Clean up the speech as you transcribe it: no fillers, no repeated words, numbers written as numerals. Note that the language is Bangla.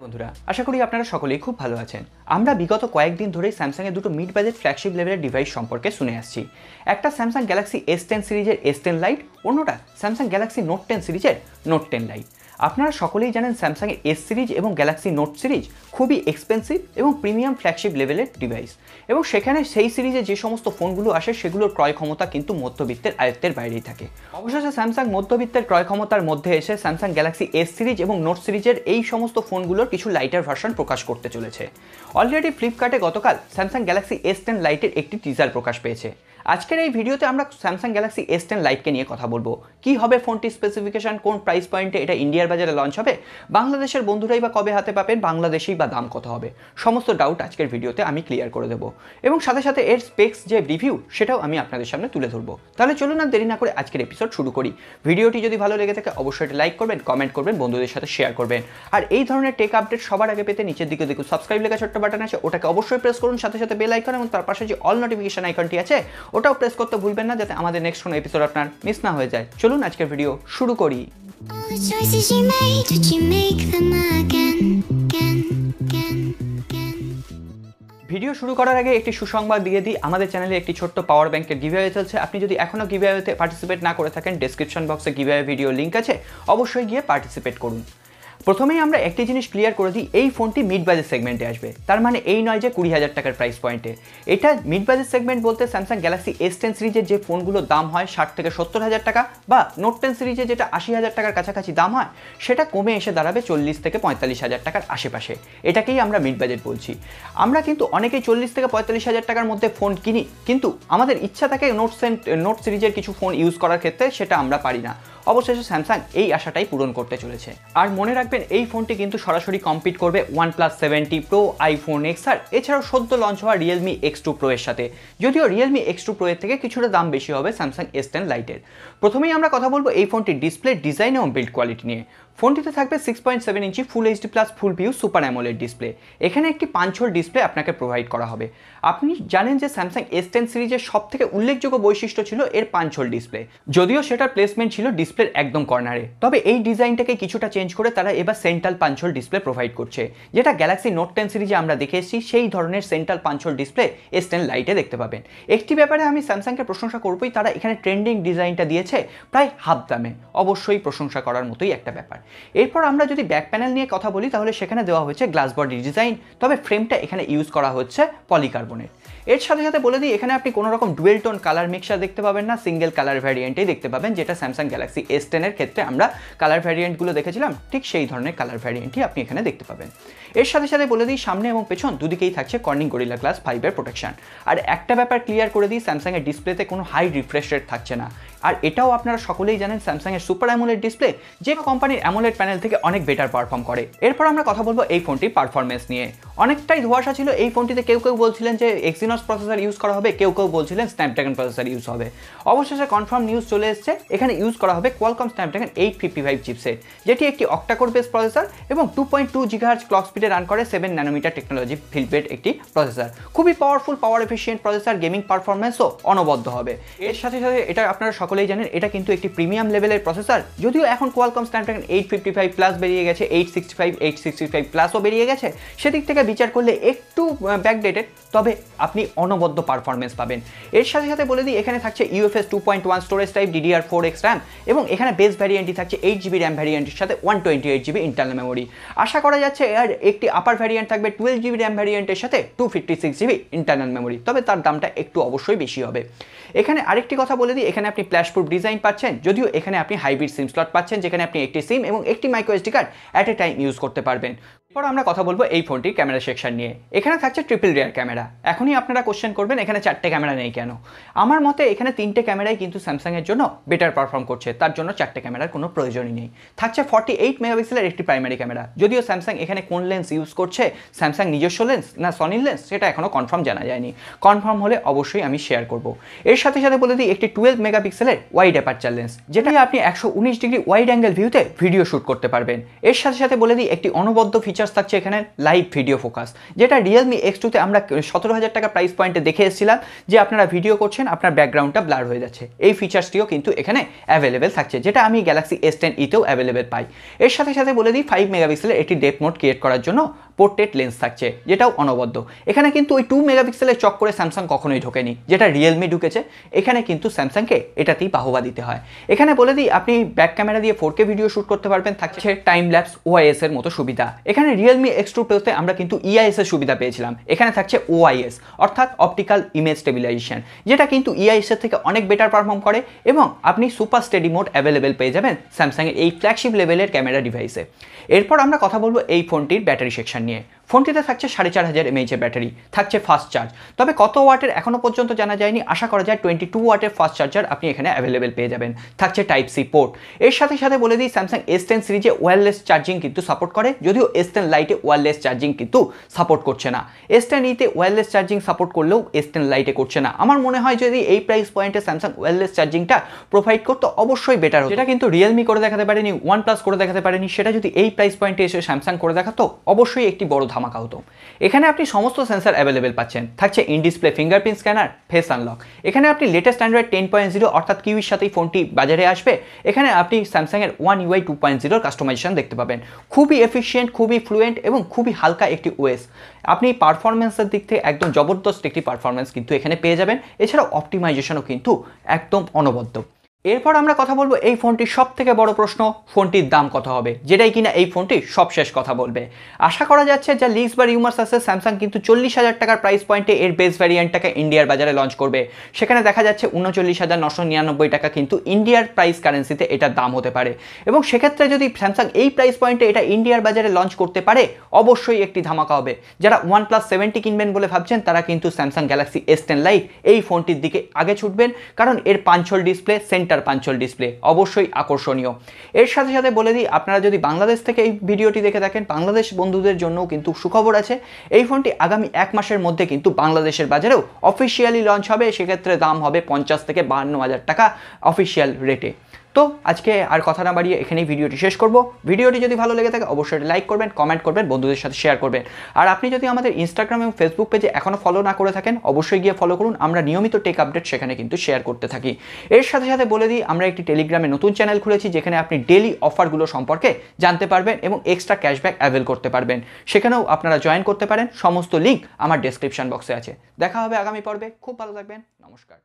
বন্ধুরা আশা করি আপনারা সকলেই খুব ভালো আছেন। আমরা বিগত কয়েকদিন ধরেই স্যামসাং এর দুটো মিড বাজেট ফ্ল্যাগশিপ লেভেলের ডিভাইস সম্পর্কে শুনে আসছি। একটা স্যামসাং গ্যালাক্সি S10 সিরিজের S10 Lite, অন্যটা স্যামসাং গ্যালাক্সি নোট 10 সিরিজের নোট 10 Lite। আপনারা সকলেই জানেন স্যামসাং এর S সিরিজ এবং গ্যালাক্সি নোট সিরিজ খুবই এক্সপেন্সিভ এবং প্রিমিয়াম ফ্ল্যাগশিপ লেভেলের ডিভাইস, এবং সেখানে সেই সিরিজে যে সমস্ত ফোনগুলো আসে সেগুলোর ক্রয় ক্ষমতা কিন্তু মধ্যবিত্তের আয়ত্তের বাইরেই থাকে। অবশেষে স্যামসাং মধ্যবিত্তের ক্রয় ক্ষমতার মধ্যে এসে স্যামসাং গ্যালাক্সি S সিরিজ এবং নোট সিরিজের এই সমস্ত ফোনগুলোর কিছু লাইটার ভার্সন প্রকাশ করতে চলেছে। অলরেডি ফ্লিপকার্টে গতকাল স্যামসাং গ্যালাক্সি S10 লাইটের একটি টিজার প্রকাশ পেয়েছে। আজকের এই ভিডিওতে আমরা স্যামসাং গ্যালাক্সি S10 লাইটকে নিয়ে কথা বলবো। কি হবে ফোনটির স্পেসিফিকেশন, কোন প্রাইস পয়েন্টে এটা ইন্ডিয়ার বাজারে লঞ্চ হবে, বাংলাদেশের বন্ধুরাই বা কবে হাতে পাবেন, বাংলাদেশেই বা দাম কত হবে, সমস্ত ডাউট আজকের ভিডিওতে আমি ক্লিয়ার করে দেবো, এবং সাথে সাথে এর স্পেক্স যে রিভিউ সেটাও আমি আপনাদের সামনে তুলে ধরবো। তাহলে চলুন না দেরি না করে আজকের এপিসোড শুরু করি। ভিডিওটি যদি ভালো লেগে থাকে অবশ্যই এটা লাইক করবেন, কমেন্ট করবেন, বন্ধুদের সাথে শেয়ার করবেন। আর এই ধরনের টেক আপডেট সবার আগে পেতে নিচের দিকে দেখুন সাবস্ক্রাইব লেখা ছোট্ট বাটন আছে, ওটাকে অবশ্যই প্রেস করুন, সাথে সাথে বেল আইকন এবং তার পাশে যে অল নোটিফিকেশন আইকনটি আছে ওটাও প্রেস করতে ভুলবেন না, যাতে আমাদের নেক্সট কোনো এপিসোড আপনার মিস না হয়ে যায়। চলুন আজকের ভিডিও শুরু করি। ভিডিও শুরু করার আগে একটি সুসংবাদ দিয়ে দিই, আমাদের চ্যানেলে একটি ছোট্ট পাওয়ার ব্যাংকের গিভঅ্যাওয়ে চলছে। আপনি যদি এখনও গিভঅ্যাওয়েতে পার্টিসিপেট না করে থাকেন, ডেসক্রিপশন বক্সে গিভঅ্যাওয়ে ভিডিও লিঙ্ক আছে, অবশ্যই গিয়ে পার্টিসিপেট করুন। প্রথমেই আমরা একটি জিনিস ক্লিয়ার করে দিই, এই ফোনটি মিড বাজেট সেগমেন্টে আসবে। তার মানে এই নয় যে 20,000 টাকার প্রাইস পয়েন্টে। এটা মিড বাজেট সেগমেন্ট বলতে স্যামসাং গ্যালাক্সি S10 সিরিজের যে ফোনগুলোর দাম হয় 60 থেকে 70,000 টাকা, বা নোট 10 সিরিজে যেটা 80,000 টাকার কাছাকাছি দাম হয়, সেটা কমে এসে দাঁড়াবে 40 থেকে 45,000 টাকার আশেপাশে। এটাকেই আমরা মিড বাজেট বলছি। আমরা কিন্তু অনেকেই 40 থেকে 45,000 টাকার মধ্যে ফোন কিনি, কিন্তু আমাদের ইচ্ছা থাকে নোট সিরিজের কিছু ফোন ইউজ করার ক্ষেত্রে, সেটা আমরা পারি না। অবশেষে স্যামসাং এই আশাটাই পূরণ করতে চলেছে। আর মনে রাখবেন এই ফোনটি কিন্তু সরাসরি কম্পিট করবে OnePlus 7T Pro, iPhone XR, এছাড়াও সদ্য লঞ্চ হওয়া Realme X2 Pro এর সাথে। যদিও Realme X2 Pro এর থেকে কিছুটা দাম বেশি হবে স্যামসাং S10 লাইটের। প্রথমেই আমরা কথা বলবো এই ফোনটির ডিসপ্লে, ডিজাইন এবং বিল্ড কোয়ালিটি নিয়ে। ফোনটিতে থাকবে 6.7 inch full HD plus full view super AMOLED display. এখানে একটি 5 হোল ডিসপ্লে আপনাকে প্রোভাইড করা হবে। আপনি জানেন যে স্যামসাং S10 সিরিজের সব থেকে উল্লেখযোগ্য বৈশিষ্ট্য ছিল এর 5 হোল ডিসপ্লে। যদিও সেটার প্লেসমেন্ট ছিল ডিসপ্লের একদম কর্নারে, তবে এই ডিজাইনটাকে কিছুটা চেঞ্জ করে তারা এবার সেন্ট্রাল 5 হোল ডিসপ্লে প্রোভাইড করছে, যেটা গ্যালাক্সি নোট 10 সিরিজে আমরা দেখে এসেছি। সেই ধরনের সেন্ট্রাল 5 হোল ডিসপ্লে S10 লাইটে দেখতে পাবেন। একটি ব্যাপারে আমি স্যামসাংকে প্রশংসা করবই, তারা এখানে ট্রেন্ডিং ডিজাইনটা দিয়েছে প্রায় হাফ দামে, অবশ্যই প্রশংসা করার মতোই একটা ব্যাপার। এরপর আমরা যদি ব্যাক প্যানেল নিয়ে কথা বলি, তাহলে সেখানে দেওয়া হয়েছে গ্লাস বডি ডিজাইন, তবে ফ্রেমটা এখানে ইউজ করা হচ্ছে পলিকার্বনেট। এর সাথে সাথে বলে দিই, এখানে আপনি কোনো রকম ডুয়েল টোন কালার মিক্সার দেখতে পাবেন না, সিঙ্গেল কালার ভ্যারিয়েন্টেই দেখতে পাবেন, যেটা স্যামসাং গ্যালাক্সি S10 এর ক্ষেত্রে আমরা কালার ভ্যারিয়েন্টগুলো দেখেছিলাম, ঠিক সেই ধরনের কালার ভ্যারিয়েন্টই আপনি এখানে দেখতে পাবেন। এর সাথে সাথে বলে দিই, সামনে এবং পেছন দুদিকেই থাকছে কর্নিং গরিলা গ্লাস 5 এর প্রোটেকশন। আর একটা ব্যাপার ক্লিয়ার করে দিই, স্যামসাং এর ডিসপ্লেতে কোনো হাই রিফ্রেশ রেট থাকছে না। আর এটাও আপনারা সকলেই জানেন, স্যামসাং এর সুপার অ্যামোলেড ডিসপ্লে যে কোম্পানির অ্যামোলেড প্যানেল থেকে অনেক বেটার পারফর্ম করে। এরপর আমরা কথা বলবো এই ফোনটির পারফরমেন্স নিয়ে। অনেকটাই ধোঁয়াশা ছিল এই ফোনটিতে, কেউ কেউ বলছিলেন যে এক্সিনস প্রসেসর ইউজ করা হবে, কেউ কেউ বলছিলেন স্ন্যাপড্রাগন প্রসেসর ইউজ হবে। অবশেষে কনফার্ম নিউজ চলে এসেছে, এখানে ইউজ করা হবে কোয়ালকম স্ন্যাপড্রাগন 855 চিপসেট, যেটি একটি অক্টাকোর বেস প্রসেসর এবং 2.2 GHz ক্লক স্পিডে রান করে 7 ন্যানোমিটার টেকনোলজি ফিল্ডবেট একটি প্রসেসর। খুবই পাওয়ারফুল, পাওয়ার এফিশিয়েন্ট প্রসেসর, গেমিং পারফরমেন্সও অনবদ্য হবে। এর সাথে সাথে এটা আপনারা সকলেই জানেন, এটা কিন্তু একটি প্রিমিয়াম লেভেলের প্রসেসর। যদিও এখন কোয়ালকম স্ন্যাপড্রাগন 855 প্লাস বেরিয়ে গেছে, 865 প্লাসও বেরিয়ে গেছে, সেদিক থেকে বিচার করলে একটু ব্যাকডেটেড, তবে আপনি অনবদ্য পারফরমেন্স পাবেন। এর সাথে সাথে বলে দিই, এখানে থাকছে UFS 2.1 storage type, DDR4X RAM, এবং এখানে বেস ভ্যারিয়েন্টই থাকছে 8GB র্যাম ভ্যারিয়েন্টের সাথে 128GB ইন্টারনাল মেমোরি। আশা করা যাচ্ছে আর একটি আপার ভ্যারিয়েন্ট থাকবে 12GB র্যাম ভ্যারিয়েন্টের সাথে 256GB ইন্টারনাল মেমোরি, তবে তার দামটা একটু অবশ্যই বেশি হবে। এখানে আরেকটি কথা বলে দিই, এখানে আপনি ফ্ল্যাশ প্রুফ ডিজাইন পাচ্ছেন, যদিও এখানে আপনি হাইব্রিড সিম স্লট পাচ্ছেন, যেখানে আপনি একটি সিম এবং একটি micro SD card at a time use করতে পারবেন। এরপর আমরা কথা বলবো এই ফোনটির ক্যামেরা সেকশন নিয়ে। এখানে থাকছে ট্রিপল রিয়ার ক্যামেরা। এখনই আপনারা কোশ্চেন করবেন এখানে 4টে ক্যামেরা নেই কেন। আমার মতে এখানে 3টে ক্যামেরাই কিন্তু স্যামসাং এর জন্য বেটার পারফর্ম করছে, তার জন্য 4টে ক্যামেরার কোনো প্রয়োজনই নেই। থাকছে 48 মেগাপিক্সেলের একটি প্রাইমারি ক্যামেরা। যদিও স্যামসাং এখানে কোন লেন্স ইউজ করছে, স্যামসাং নিজস্ব লেন্স না সনির লেন্স, সেটা এখনো কনফার্ম জানা যায়নি। কনফার্ম হলে অবশ্যই আমি শেয়ার করব। এর সাথে সাথে বলে দিই, একটি 12 মেগাপিক্সেলের ওয়াইড অ্যাপারচার লেন্স, যেটা আপনি 119 ডিগ্রি ওয়াইড অ্যাঙ্গেল ভিউতে ভিডিও শুট করতে পারবেন। এর সাথে সাথে বলে দিই, একটি অনবদ্য ফিচার্স থাকছে এখানে লাইভ ভিডিও ফোকাস, যেটা রিয়েলমি X2 তে আমরা 17,000 টাকা প্রাইস পয়েন্টে দেখে এসেছিলাম যে আপনারা ভিডিও করছেন, আপনার ব্যাকগ্রাউন্ডটা ব্লার হয়ে যাচ্ছে। এই ফিচার্সটিও কিন্তু এখানে অ্যাভেলেবেল থাকছে, যেটা আমি গ্যালাক্সি S10 তেও অ্যাভেলেবেল পাই। এর সাথে সাথে বলে দিই 5 মেগাপিক্সেলের একটি ডেপথ মোড ক্রিয়েট করার জন্য পোর্ট্রেট লেন্স থাকছে, যেটাও অনবদ্য। এখানে কিন্তু ওই 2 মেগাপিক্সেলের চক করে স্যামসাং কখনোই ঢোকেনি, যেটা রিয়েলমি ঢুকেছে। এখানে কিন্তু স্যামসাংকে এটাতেই বাহবা দিতে হয়। এখানে বলে দিই আপনি ব্যাক ক্যামেরা দিয়ে 4K ভিডিও শ্যুট করতে পারবেন, থাকছে টাইম ল্যাপস OIS এর মতো সুবিধা। এখানে রিয়েলমি X2 Proতে আমরা কিন্তু EIS এর সুবিধা পেয়েছিলাম, এখানে থাকছে OIS অর্থাৎ অপটিক্যাল ইমেজ স্টেবিলাইজেশন, যেটা কিন্তু EIS এর থেকে অনেক বেটার পারফর্ম করে এবং আপনি সুপার স্টেডি মোড অ্যাভেলেবেল পেয়ে যাবেন স্যামসাংয়ের এই ফ্ল্যাগশিপ লেভেলের ক্যামেরা ডিভাইসে। এরপর আমরা কথা বলবো এই ফোনটির ব্যাটারি সেকশন নিয়ে। ফোনটিতে থাকছে 4500 mAh ব্যাটারি, থাকছে ফাস্ট চার্জ, তবে কত ওয়াটের এখনো পর্যন্ত জানা যায়নি। আশা করা যায় 22 ওয়াটের ফাস্ট চার্জার আপনি এখানে অ্যাভেলেবেল পেয়ে যাবেন। থাকছে টাইপ সি পোর্ট। এর সাথে সাথে বলে দিই স্যামসাং S10 সিরিজে ওয়্যারলেস চার্জিং কিন্তু সাপোর্ট করে, যদিও S10 লাইটে ওয়্যারলেস চার্জিং কিন্তু সাপোর্ট করছে না। S10 তে ওয়্যারলেস চার্জিং সাপোর্ট করলেও S10 লাইটে করছে না। আমার মনে হয় যদি এই প্রাইস পয়েন্টে স্যামসাং ওয়্যারলেস চার্জিংটা প্রোভাইড করতো অবশ্যই বেটার হতো, যেটা কিন্তু রিয়েলমি করে দেখাতে পারেনি, OnePlus করে দেখাতে পারেনি। সেটা যদি এই প্রাইস পয়েন্টে এসে স্যামসাং করে দেখাতো অবশ্যই একটি বড় ধামাকা হতো। এখানে আপনি সমস্ত সেন্সর অ্যাভেলেবেল পাচ্ছেন, থাকছে in display fingerprint scanner, face unlock. এখানে আপনি লেটেস্ট অ্যান্ড্রয়েড 10.0 অর্থাৎ কিউইর সাথেই ফোনটি বাজারে আসবে। এখানে আপনি স্যামসাংয়ের One UI 2.0 কাস্টমাইজেশন দেখতে পাবেন। খুবই এফিশিয়েন্ট, খুবই ফ্লুয়েন্ট এবং খুবই হালকা একটি ওএস। আপনি পারফরমেন্সের দিক থেকে একদম জবরদস্ত একটি পারফরমেন্স কিন্তু এখানে পেয়ে যাবেন। এছাড়াও অপটিমাইজেশনও কিন্তু একদম অনবদ্য। এরপর আমরা কথা বলবো এই ফোনটির সব থেকে বড় প্রশ্ন, ফোনটির দাম কত হবে, যেটাই কিনা এই ফোনটির সবশেষ কথা বলবে। আশা করা যাচ্ছে যা লিক্স বা রিউমার্স আছে, স্যামসাং কিন্তু 40,000 টাকার প্রাইস পয়েন্টে এর বেস ভ্যারিয়েন্টটাকে ইন্ডিয়ার বাজারে লঞ্চ করবে। সেখানে দেখা যাচ্ছে 39,999 টাকা কিন্তু ইন্ডিয়ার প্রাইস কারেন্সিতে এটার দাম হতে পারে। এবং সেক্ষেত্রে যদি স্যামসাং এই প্রাইস পয়েন্টে এটা ইন্ডিয়ার বাজারে লঞ্চ করতে পারে অবশ্যই একটি ধামাকা হবে। যারা OnePlus 70 কিনবেন বলে ভাবছেন তারা কিন্তু স্যামসাং গ্যালাক্সি S10 Lite এই ফোনটির দিকে আগে ছুটবেন, কারণ এর পাঞ্চল ডিসপ্লে, পাঞ্চল ডিসপ্লে অবশ্যই আকর্ষণীয়। এর সাথে সাথে বলে দিই আপনারা যদি বাংলাদেশ থেকে এই ভিডিওটি দেখে থাকেন, বাংলাদেশ বন্ধুদের জন্যও কিন্তু সুখবর আছে। এই ফোনটি আগামী 1 মাসের মধ্যে কিন্তু বাংলাদেশের বাজারেও অফিসিয়ালি লঞ্চ হবে। সেক্ষেত্রে দাম হবে 50 থেকে 52,000 টাকা অফিসিয়াল রেটে। তো আজকে আর কথা না বাড়িয়ে এখানেই ভিডিওটি শেষ করব। ভিডিওটি যদি ভালো লেগে থাকে অবশ্যই লাইক করবেন, কমেন্ট করবেন, বন্ধুদের সাথে শেয়ার করবেন। আর আপনি যদি আমাদের ইনস্টাগ্রাম এবং ফেসবুক পেজে এখনও ফলো না করে থাকেন অবশ্যই গিয়ে ফলো করুন। আমরা নিয়মিত টেক আপডেট সেখানে কিন্তু শেয়ার করতে থাকি। এর সাথে সাথে বলে দিই আমরা একটি টেলিগ্রামে নতুন চ্যানেল খুলেছি, যেখানে আপনি ডেলি অফারগুলো সম্পর্কে জানতে পারবেন এবং এক্সট্রা ক্যাশব্যাক অ্যাভেল করতে পারবেন। সেখানেও আপনারা জয়েন করতে পারেন। সমস্ত লিঙ্ক আমার ডেসক্রিপশন বক্সে আছে। দেখা হবে আগামী পর্বে। খুব ভালো থাকবেন। নমস্কার।